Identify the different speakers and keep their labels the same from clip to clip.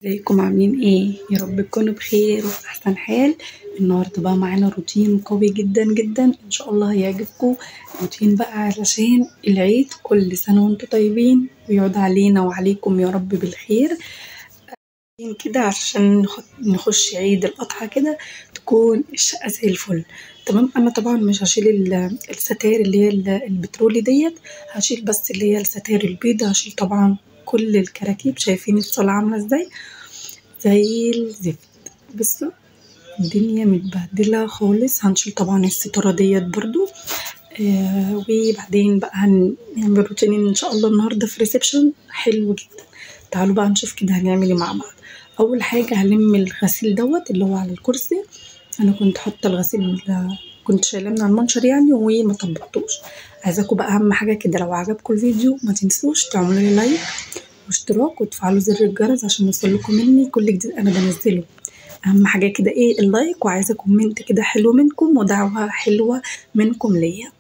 Speaker 1: ازيكم عاملين ايه؟ يا رب تكونوا بخير وفي احسن حال. النهارده بقى معانا روتين قوي جدا جدا، ان شاء الله هيعجبكم. روتين بقى علشان العيد، كل سنه وانتم طيبين ويعود علينا وعليكم يا رب بالخير. كده عشان نخش عيد الاضحى كده تكون الشقه زي الفل. تمام، انا طبعا مش هشيل الستاير اللي هي البترولي ديت. هشيل بس اللي هي الستاير البيضة، هشيل طبعا كل الكراكيب. شايفين الصالة عاملة ازاي؟ زي الزفت. بصوا الدنيا متبهدلة خالص. هنشيل طبعا الستارة ديت برضو. وبعدين بقى هنعمل روتين ان شاء الله النهارده في ريسبشن حلو جدا. تعالوا بقى نشوف كده هنعمل ايه مع بعض. اول حاجة هلم الغسيل دوت اللي هو على الكرسي. انا كنت حاطة الغسيل، كنت شايلاه من على المنشر يعني وما طبقتوش. عايزاكم بقى اهم حاجة كده، لو عجبكم الفيديو ما تنسوش تعملوا لي لايك واشتراك وتفعلوا زر الجرس عشان يوصلكم مني كل جديد انا بنزله. اهم حاجة كده ايه؟ اللايك، وعايزة كومنت كده حلو منكم ودعوة حلوة منكم ليا.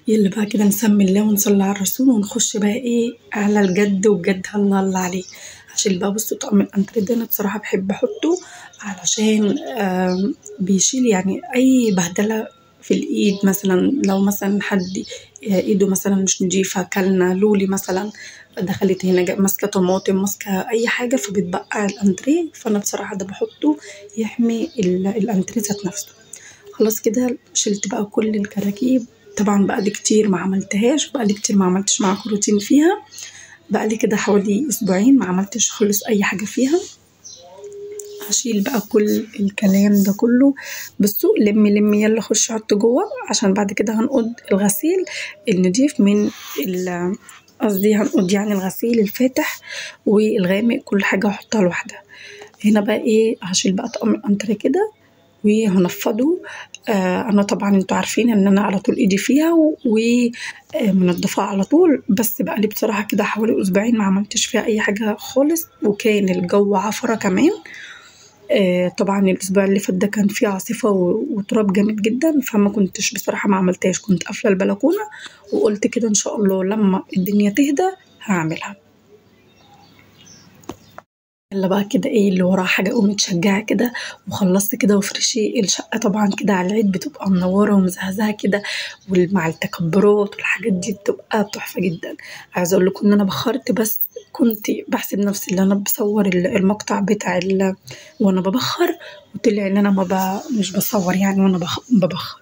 Speaker 1: يلا بقى كده نسمي الله ونصلي على الرسول ونخش بقى ايه على الجد، وبجد الله الله عليه. عشان بقى بصوا طقم الانتريه ده انا بصراحة بحب احطه علشان بيشيل يعني اي بهدلة في الايد. مثلا لو مثلا حد ايده مثلا مش نضيفة، كلنا لولي مثلا دخلت هنا ماسكة طماطم ماسكة اي حاجة فبتبقى الانتريه، فانا بصراحة ده بحطه يحمي الانتريه ذات نفسه. خلاص كده شلت بقى كل الكراكيب. طبعا بقى لي كتير ما عملتهاش، بقى لي كتير ما عملتش معاكم روتين فيها. بقى لي كده حوالي اسبوعين ما عملتش خالص اي حاجة فيها. هشيل بقى كل الكلام ده كله. بصوا لمي لمي يلا خش حط جوه، عشان بعد كده هنقض الغسيل النضيف من قصدي هنقض يعني الغسيل الفاتح والغامق، كل حاجة هحطها لوحدها. هنا بقى ايه، هشيل بقى طقم الانتريه كده وهنفضه. انا طبعا انتوا عارفين ان انا على طول ايدي فيها ومنضفاها على طول، بس بقى لي بصراحه كده حوالي اسبوعين ما عملتش فيها اي حاجه خالص، وكان الجو عفره كمان. طبعا الاسبوع اللي فات ده كان فيه عاصفه وتراب جامد جدا، فما كنتش بصراحه ما عملتهاش. كنت قافله البلكونه وقلت كده ان شاء الله لما الدنيا تهدى هعملها. يلا بقى كده ايه اللي وراها حاجة قوم متشجعة كده وخلصت كده وفرشي الشقة. طبعا كده على العيد بتبقى منورة ومزهزهة كده، ومع التكبرات والحاجات دي بتبقى تحفة جدا. عايزة اقول لكم ان انا بخرت، بس كنت بحسب نفسي ان انا بصور المقطع بتاع وانا ببخر، وطلع ان انا ما مش بصور يعني وانا ببخر.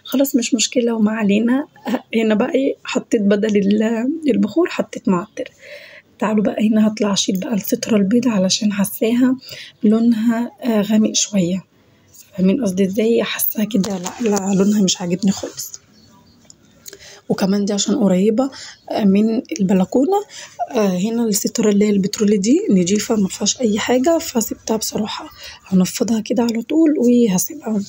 Speaker 1: خلاص مش مشكلة وما علينا. هنا بقى ايه، حطيت بدل البخور حطيت معطر. تعالوا بقى هنا هطلع اشيل بقى السترة البيضة علشان حاساها لونها غامق شوية. فاهمين قصدي ازاي؟ حاساها كده لا لونها مش عاجبني خالص. وكمان دي عشان قريبة من البلكونة. هنا السترة اللي هي البترولي دي نضيفة مفيهاش اي حاجة، فسبتها بصراحة. هنفضها كده على طول وهسيبها.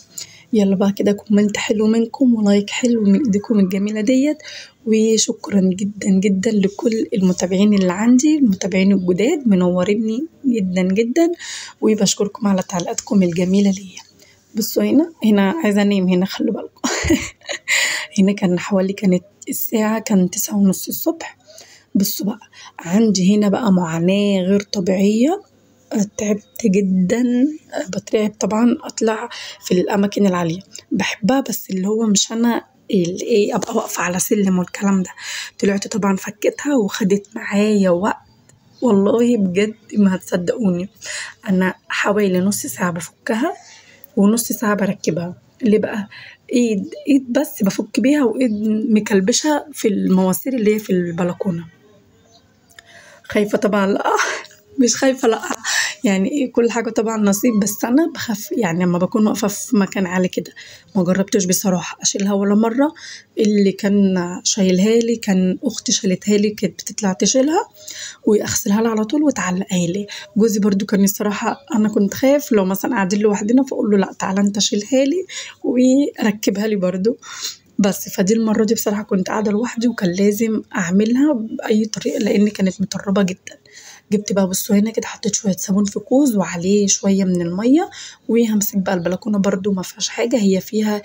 Speaker 1: يلا بقى كده كومنت حلو منكم ولايك حلو من ايديكم الجميلة ديت. وشكرا جدا جدا لكل المتابعين اللي عندي، المتابعين الجداد منوريني جدا جدا، وبشكركم على تعليقاتكم الجميلة ليا. بصوا هنا عايزة انام هنا، خلوا بالكم. هنا كان حوالي الساعة كان 9:30 الصبح. بصوا بقى عندي هنا بقى معاناة غير طبيعية. تعبت جدا. بترعب طبعا اطلع في الاماكن العاليه، بحبها بس اللي هو مش انا ايه ابقى واقفه على سلم والكلام ده. طلعت طبعا فكيتها وخدت معايا وقت، والله بجد ما هتصدقوني. انا حوالي نص ساعه بفكها ونص ساعه بركبها. ليه بقى؟ ايد بس بفك بيها، وايد مكلبشه في المواسير اللي هي في البلكونه. خايفه طبعا لا. مش خايفة لأ، يعني ايه كل حاجة طبعا نصيب، بس أنا بخاف يعني لما بكون واقفة في مكان عالي كده. ما جربتش بصراحة أشيلها ولا مرة. اللي كان شايلها لي كان أختي شالتها لي، كانت بتطلع تشيلها وأغسلها لها على طول وتعلقها لي. جوزي برضو كان الصراحة أنا كنت خايف لو مثلا قاعدين لوحدنا فأقول له لأ تعالى أنت شيلها لي وركبها لي برضو. بس فدي المرة دي بصراحة كنت قاعدة لوحدي وكان لازم أعملها بأي طريقة لأن كانت مطربة جدا. جبت بقى بصوا هنا كده حطيت شوية صابون في كوز وعليه شوية من المية، وهمسك بقى البلكونة برضو ما فيهاش حاجة، هي فيها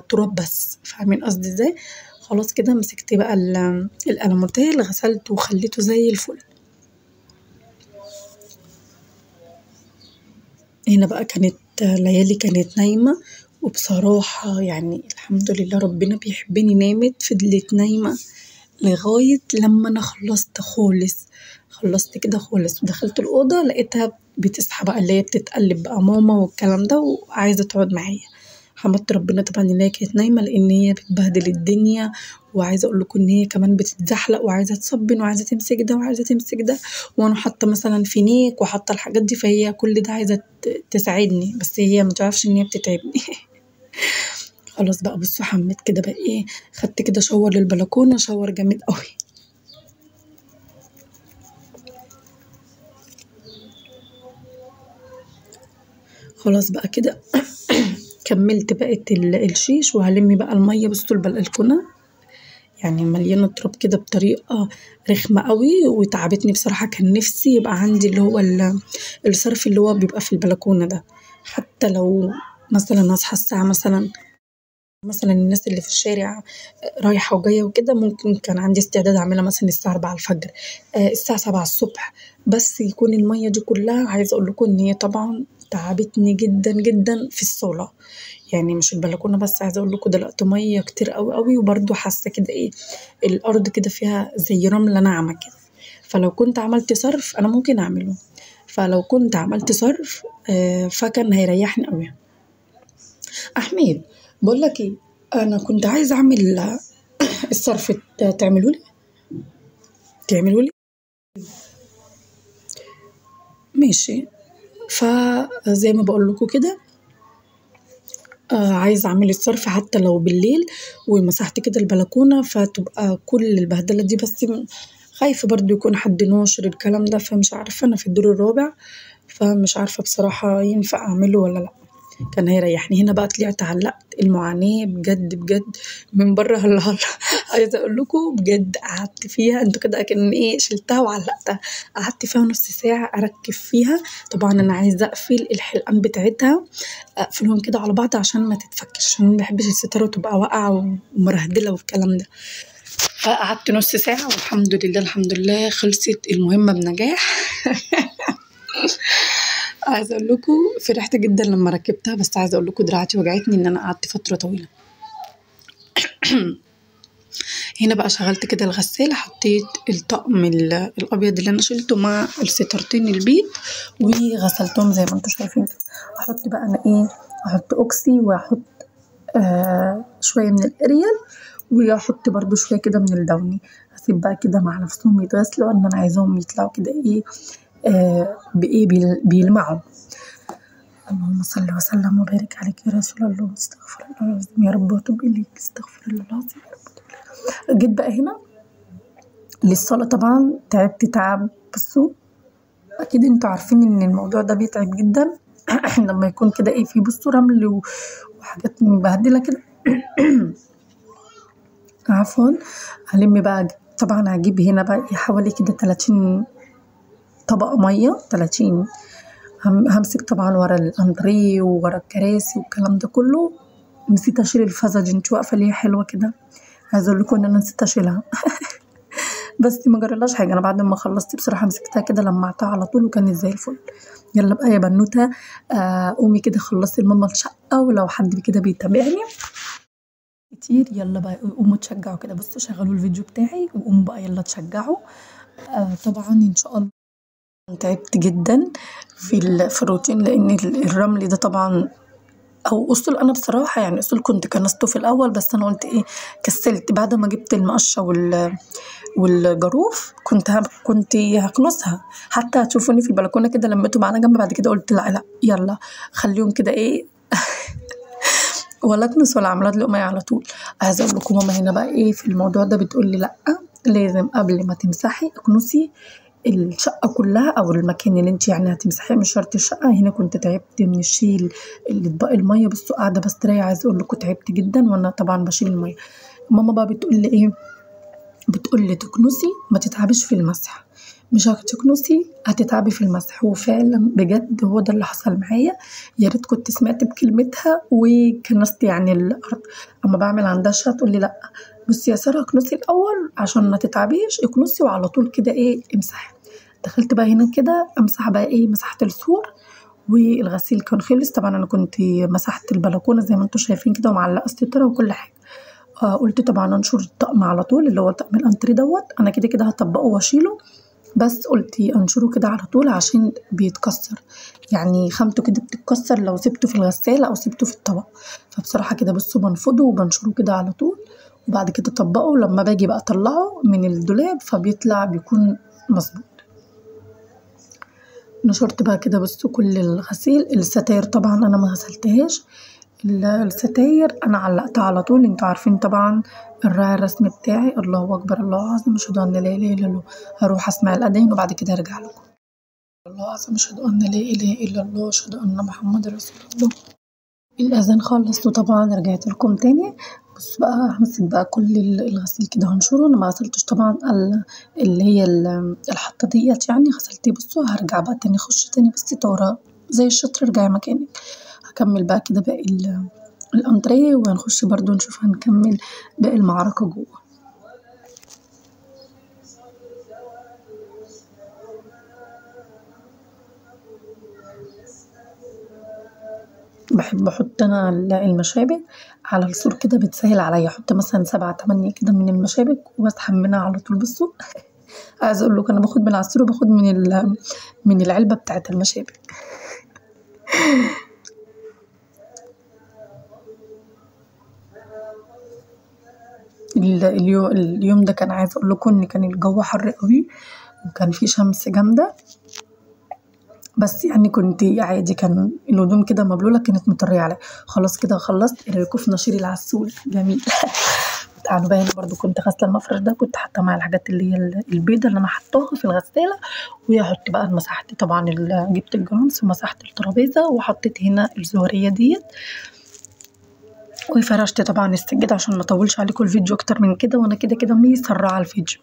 Speaker 1: تراب بس. فاهمين قصدي ازاي؟ خلاص كده مسكت بقى الألموتيه اللي غسلته وخليته زي الفل. هنا بقى كانت ليالي كانت نايمة، وبصراحة يعني الحمد لله ربنا بيحبني، نامت فضلت نايمة لغاية لما أنا خلصت خالص. خلصت كده خالص ودخلت الأوضة لقيتها بتصحى بقى، اللي هي بتتقلب بقى ماما والكلام ده وعايزة تقعد معايا. حمدت ربنا طبعا ان هي كانت نايمة، لان هي بتبهدل الدنيا. وعايزة اقول لكم ان هي كمان بتتزحلق وعايزة تصبن وعايزة تمسك ده وعايزة تمسك ده، وانا حاطة مثلا فينيك وحاطة الحاجات دي، فهي كل ده عايزة تساعدني، بس هي متعرفش ان هي بتتعبني. خلاص بقى بصوا، حميت كده بقى ايه، خدت كده شاور للبلكونة، شاور جامد قوي. خلاص بقى كده. كملت بقى الشيش، وهلم بقى المية. بصوا البلكونة يعني مليانة تراب كده بطريقة رخمة قوي وتعبتني بصراحة. كان نفسي يبقى عندي اللي هو الصرف اللي هو بيبقى في البلكونة ده، حتى لو مثلا أصحى الساعة مثلا الناس اللي في الشارع رايحة وجاية وكده، ممكن كان عندي استعداد أعملها مثلا الساعة 4 الفجر، الساعة 7 الصبح، بس يكون المية دي كلها. عايزة أقول لكم إن هي طبعا تعبتني جدا جدا في الصالة، يعني مش البلكونة بس. عايزة أقول لكم دلوقتي مية كتير قوي قوي، وبرضه حاسة كده إيه، الأرض كده فيها زي رملة ناعمة كده. فلو كنت عملت صرف أنا ممكن أعمله، فلو كنت عملت صرف فكان هيريحني قوي. أحمد، بقول لك إيه، أنا كنت عايزة أعمل الصرف، تعملوا لي. ماشي. فزي ما بقول لكم كده، عايزة أعمل الصرف حتى لو بالليل، ومسحت كده البلكونة فتبقى كل البهدلة دي، بس خايفة برضو يكون حد ناشر الكلام ده، فمش عارفة. أنا في الدور الرابع، فمش عارفة بصراحة ينفع أعمله ولا لأ. كان هيريحني. هنا بقى طلعت علقت، المعاناة بجد بجد من بره هلا هلا. عايزة أقول لكم بجد قعدت فيها، انتوا كده أكن إيه شلتها وعلقتها. قعدت فيها نص ساعة أركب فيها. طبعا أنا عايزة أقفل الحلقان بتاعتها، أقفلهم كده على بعض عشان ما تتفكش، عشان ما بحبش الستارة تبقى واقعة ومرهدلة والكلام ده. فقعدت نص ساعة والحمد لله الحمد لله خلصت المهمة بنجاح. عايزة أقول لكم فرحت جدا لما ركبتها، بس عايزة أقول لكم دراعتي وجعتني إن أنا قعدت فترة طويلة. هنا بقى شغلت كده الغسالة، حطيت الطقم الأبيض اللي أنا شلته مع السترتين البيض وغسلتهم زي ما انتوا شايفين. أحط بقى أنا إيه، أحط أوكسي، وأحط شوية من الأريال، وأحط برضو شوية كده من الدوني. هسيب بقى كده مع نفسهم يتغسلوا، إن أنا عايزاهم يطلعوا كده إيه، بإيه بيلمعوا. اللهم صل وسلم وبارك عليك يا رسول الله. استغفر الله العظيم يا رب واتوب اليك. استغفر الله العظيم يا رب. جيت بقى هنا للصلاة، طبعا تعبت تعب. بصوا اكيد انتوا عارفين ان الموضوع ده بيتعب جدا. لما يكون كده ايه، في بصوا رمل وحاجات مبهدلة كده. عفوا. هلم بقى طبعا هجيب هنا بقى حوالي كده 30 طبق مية، 30. همسك طبعا ورا الأندريه وورا الكراسي والكلام ده كله. نسيت اشيل الفازة دي، انتوا واقفة ليه حلوة كده. عايزة اقول لكم ان انا نسيت اشيلها. بس ما جرالهاش حاجة. انا بعد ما خلصت بصراحة مسكتها كده لمعتها على طول وكانت زي الفل. يلا بقى يا بنوتة، قومي كده خلصي لماما الشقة، ولو حد كده بيتابعني كتير يلا بقى قوموا تشجعوا كده. بصوا شغلوا الفيديو بتاعي وقوموا بقى يلا تشجعوا. طبعا ان شاء الله تعبت جدا في الروتين، لان الرمل ده طبعا او اصل انا بصراحه يعني اصل كنت كنسته في الاول، بس انا قلت ايه، كسلت بعد ما جبت المقشه والجاروف. كنت هكنسها، حتى هتشوفوني في البلكونه كده لميتهم على جنب. بعد كده قلت لا لا يلا خليهم كده ايه. ولا اكنس ولا عملت لقمه على طول. عايزه اقول لكم ماما هنا بقى ايه في الموضوع ده بتقول لي لا، لازم قبل ما تمسحي اكنسي الشقة كلها أو المكان اللي انت يعني هتمسحيه، مش شرط الشقة. هنا كنت تعبت من الشيل الاطباق المية. بصوا قاعدة بستريح. عايزة اقول لكم تعبت جدا وانا طبعا بشيل المية. ماما بقى بتقول لي ايه، بتقول لي تكنسي ما تتعبش في المسح، مش هتكنسي هتتعبي في المسح. وفعلا بجد هو ده اللي حصل معايا. يا ريت كنت سمعت بكلمتها وكنست يعني الارض. اما بعمل عندها تقول لي لا بصي يا ساره اكنسي الاول عشان ما تتعبيش، اكنسي وعلى طول كده ايه امسحي. دخلت بقى هنا كده امسح بقى ايه، مسحت السور والغسيل كان خلص. طبعا انا كنت مسحت البلكونه زي ما انتم شايفين كده ومعلقه ستيكر وكل حاجه. قلت طبعا انشر الطقم على طول اللي هو طقم الانتريه دوت، انا كده كده هطبقه واشيله، بس قلت انشره كده على طول عشان بيتكسر، يعني خامته كده بتتكسر لو سبته في الغسالة او سبته في الطبق. فبصراحة كده بصوا بنفضه وبنشره كده على طول، وبعد كده اطبقه لما باجي بقى اطلعه من الدولاب فبيطلع بيكون مظبوط. نشرت بقى كده بصوا كل الغسيل. الستاير طبعا انا ما غسلتهاش، الستاير انا علقتها على طول. انتوا عارفين طبعا الراعي الرسمي بتاعي، الله اكبر الله اعظم اشهد ان لا اله الا الله. هروح اسمع الاذان وبعد كده ارجع لكم. الله اعظم اشهد ان لا اله الا الله اشهد ان محمد رسول الله. الاذان خلص وطبعا رجعت لكم تاني. بص بقى همسك بقى كل الغسيل كده هنشره. انا ما غسلتش طبعا اللي هي الحطه ديت، يعني غسلتيه. بصوا هرجع بقى تاني اخش تاني بس ورا زي الشطر ارجعي مكانك. هكمل بقى كده باقي الانتريه وهنخش برضو نشوف هنكمل باقي المعركه جوه. بحب احط انا المشابك على السور كده، بتسهل عليا. احط مثلا 7 8 كده من المشابك واسحب منها على طول. بصوا عايزه اقول لكم انا باخد من على السور وباخد من العلبه بتاعه المشابك. اليوم ده كان عايزه اقول لكم ان كان الجو حر قوي وكان في شمس جامده، بس يعني كنت عادي، كان الهدوم كده مبلوله كانت مطريه عليا. خلاص كده خلصت. ايه رايكم في نشير العسول؟ جميل. تعالوا بقى هنا برضو كنت غاسله المفرش ده، كنت حاطه مع الحاجات اللي هي البيضه اللي انا حطاها في الغساله، وهحط بقى مسحت طبعا جبت الجرانس ومسحت الترابيزه وحطيت هنا الزهريه ديت، وفرشت طبعا السجاد عشان ما اطولش عليكم الفيديو اكتر من كده، وانا كده كده مسرعه الفيديو.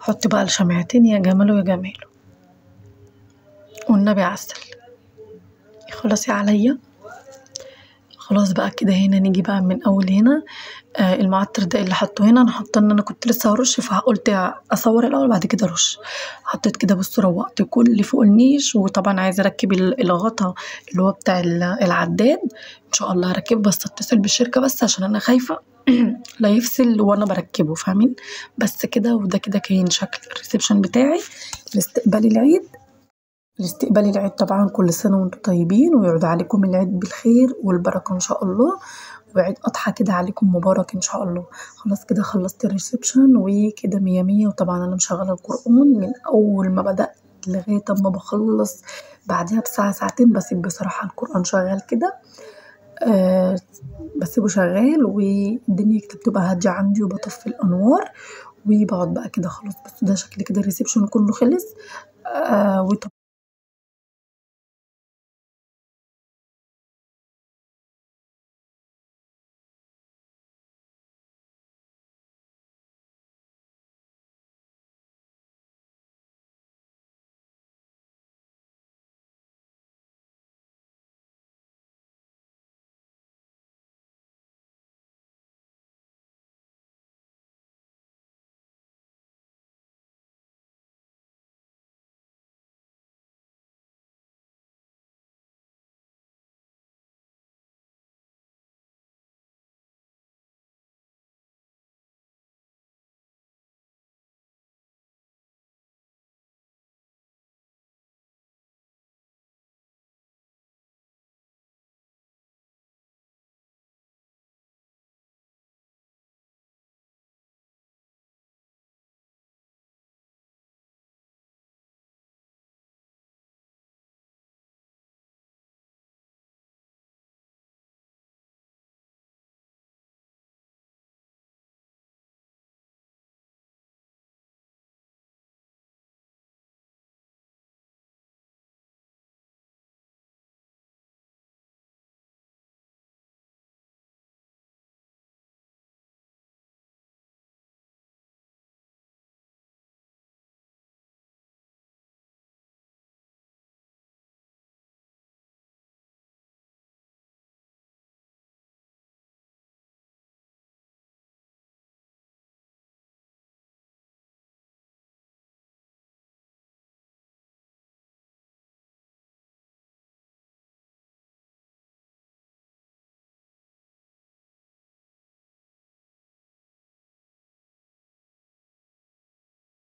Speaker 1: حط بقى الشمعتين يا جماله يا جماله والنبي عسل. خلاصي عليا. خلاص بقى كده هنا نيجي بقى من اول هنا. المعطر ده اللي حطه هنا انا حاطه ان انا كنت لسه هرش، فقلت اصور الاول بعد كده ارش. حطيت كده بصوا روقت كل اللي فوق النيش، وطبعا عايزه اركب الغطا اللي هو بتاع العداد ان شاء الله هركبه، بس اتصل بالشركه بس عشان انا خايفه لا يفصل وانا بركبه، فاهمين؟ بس كده. وده كده كان شكل الريسبشن بتاعي لاستقبال العيد. لاستقبال العيد طبعا كل سنة وانتم طيبين، ويعود عليكم العيد بالخير والبركة ان شاء الله، وعيد اضحى كده عليكم مبارك ان شاء الله. خلاص كده خلصت الريسبشن وكده 100 100. وطبعا انا مشغلة القرآن من اول ما بدأت لغاية اما بخلص، بعدها بساعة ساعتين بسيب بصراحة القرآن شغال كده. بسيبه شغال والدنيا كده بتبقى هادية عندي، وبطفي الانوار وبقعد بقى كده خلاص. بس ده شكل كده الريسبشن كله خلص.